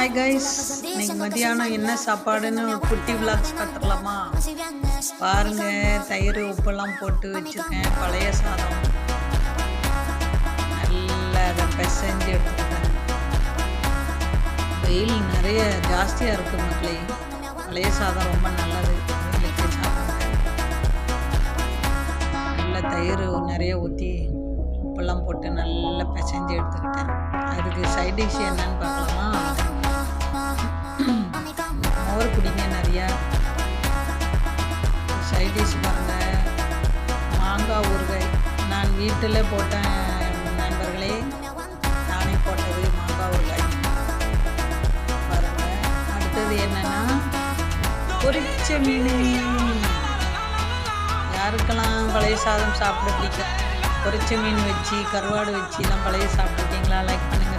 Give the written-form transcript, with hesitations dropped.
Hi guys, இன்னைக்கு மதியானம் என்ன சாப்பாடுன்னு ஒரு குட்டி விளாக்ஸ் பார்த்துடலாமா? பாருங்க, தயிர் உப்பெல்லாம் போட்டு வச்சுருக்கேன். பழைய சாதம் நல்லா அதை பிசைஞ்சு எடுத்துக்கிட்டேன். வெயில் நிறைய ஜாஸ்தியாக இருக்குது மக்களே. பழைய சாதம் ரொம்ப நல்லது. வெயிலுக்கு சாப்பிடுங்க. நல்லா தயிர் நிறைய ஊற்றி உப்பெல்லாம் போட்டு நல்லா பிசைஞ்சு எடுத்துக்கிட்டேன். அதுக்கு சைட் டிஷ் என்னன்னு பார்க்கலாமா? மோர் குடிங்க நிறையா. சைட் டிஷ் பாருங்கள், மாங்காய் ஊறுகாய். நான் வீட்டில் போட்டேன் நண்பர்களே, நானே போட்டது மாங்காய் ஊறுகாய் பாருங்கள். அடுத்தது என்னென்னா பொரிச்ச மீன். யாருக்கெல்லாம் பழைய சாதம் சாப்பிட பிடிக்கும்? பொரிச்ச மீன் வச்சு கருவாடு வச்சுலாம் பழைய சாப்பிட்ருக்கீங்களா? லைக் பண்ணுங்கள்.